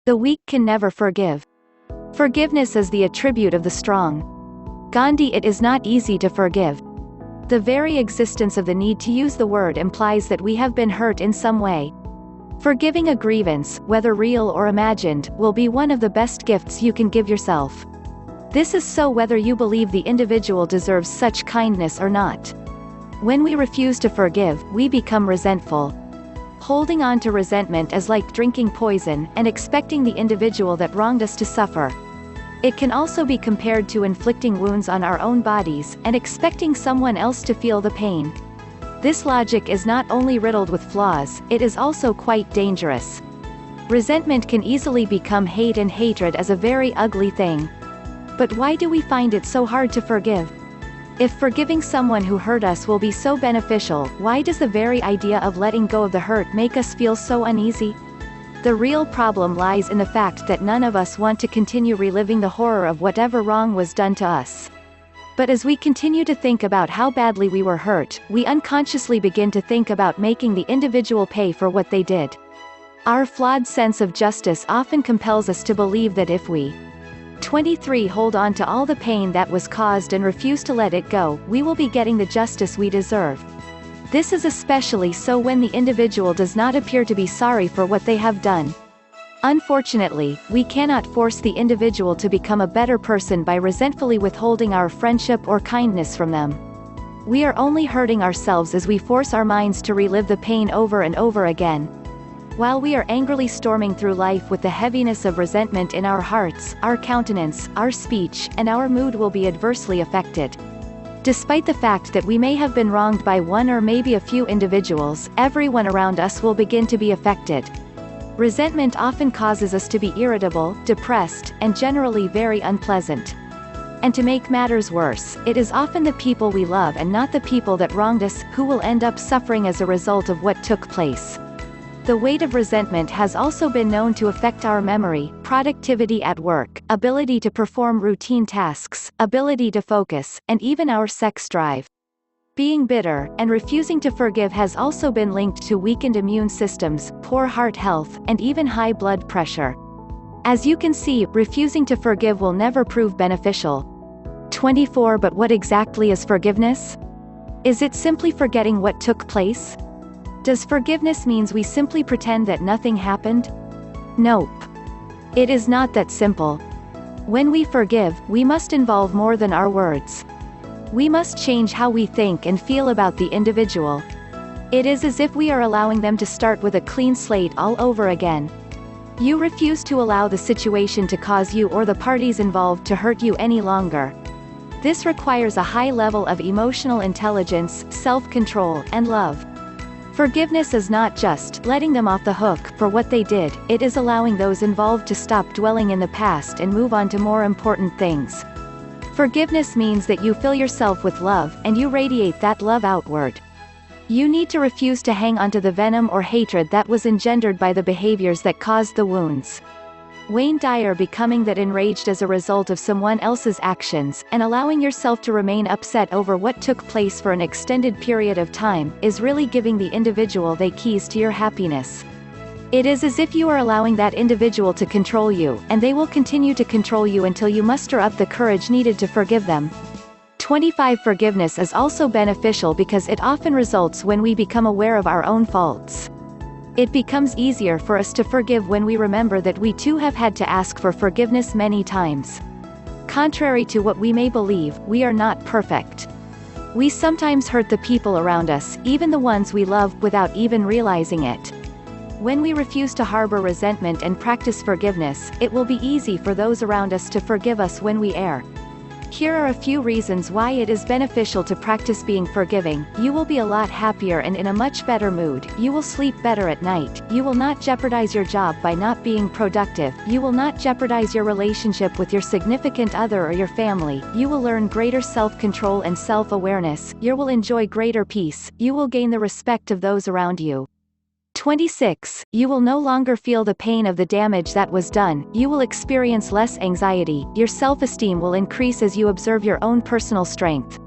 The weak can never forgive. Forgiveness is the attribute of the strong. Gandhi. It is not easy to forgive. The very existence of the need to use the word implies that we have been hurt in some way. Forgiving a grievance, whether real or imagined, will be one of the best gifts you can give yourself. This is so whether you believe the individual deserves such kindness or not. When we refuse to forgive, we become resentful. Holding on to resentment is like drinking poison and expecting the individual that wronged us to suffer. It can also be compared to inflicting wounds on our own bodies and expecting someone else to feel the pain. This logic is not only riddled with flaws, it is also quite dangerous. Resentment can easily become hate, and hatred is a very ugly thing. But why do we find it so hard to forgive? If forgiving someone who hurt us will be so beneficial, why does the very idea of letting go of the hurt make us feel so uneasy? The real problem lies in the fact that none of us want to continue reliving the horror of whatever wrong was done to us. But as we continue to think about how badly we were hurt, we unconsciously begin to think about making the individual pay for what they did. Our flawed sense of justice often compels us to believe that if we 23 hold on to all the pain that was caused and refuse to let it go, we will be getting the justice we deserve. This is especially so when the individual does not appear to be sorry for what they have done. Unfortunately, we cannot force the individual to become a better person by resentfully withholding our friendship or kindness from them. We are only hurting ourselves as we force our minds to relive the pain over and over again. While we are angrily storming through life with the heaviness of resentment in our hearts, our countenance, our speech, and our mood will be adversely affected. Despite the fact that we may have been wronged by one or maybe a few individuals, everyone around us will begin to be affected. Resentment often causes us to be irritable, depressed, and generally very unpleasant. And to make matters worse, it is often the people we love and not the people that wronged us who will end up suffering as a result of what took place. The weight of resentment has also been known to affect our memory, productivity at work, ability to perform routine tasks, ability to focus, and even our sex drive. Being bitter and refusing to forgive has also been linked to weakened immune systems, poor heart health, and even high blood pressure. As you can see, refusing to forgive will never prove beneficial. 24 But what exactly is forgiveness? Is it simply forgetting what took place? Does forgiveness means we simply pretend that nothing happened? Nope. It is not that simple. When we forgive, we must involve more than our words. We must change how we think and feel about the individual. It is as if we are allowing them to start with a clean slate all over again. You refuse to allow the situation to cause you or the parties involved to hurt you any longer. This requires a high level of emotional intelligence, self-control, and love. Forgiveness is not just letting them off the hook for what they did, it is allowing those involved to stop dwelling in the past and move on to more important things. Forgiveness means that you fill yourself with love, and you radiate that love outward. You need to refuse to hang onto the venom or hatred that was engendered by the behaviors that caused the wounds. Wayne Dyer becoming that enraged as a result of someone else's actions, and allowing yourself to remain upset over what took place for an extended period of time, is really giving the individual the keys to your happiness. It is as if you are allowing that individual to control you, and they will continue to control you until you muster up the courage needed to forgive them. 25 Forgiveness is also beneficial because it often results when we become aware of our own faults. It becomes easier for us to forgive when we remember that we too have had to ask for forgiveness many times. Contrary to what we may believe, we are not perfect. We sometimes hurt the people around us, even the ones we love, without even realizing it. When we refuse to harbor resentment and practice forgiveness, it will be easy for those around us to forgive us when we err. Here are a few reasons why it is beneficial to practice being forgiving. You will be a lot happier and in a much better mood. You will sleep better at night. You will not jeopardize your job by not being productive. You will not jeopardize your relationship with your significant other or your family. You will learn greater self-control and self-awareness. You will enjoy greater peace. You will gain the respect of those around you. 26. You will no longer feel the pain of the damage that was done. You will experience less anxiety. Your self-esteem will increase as you observe your own personal strength.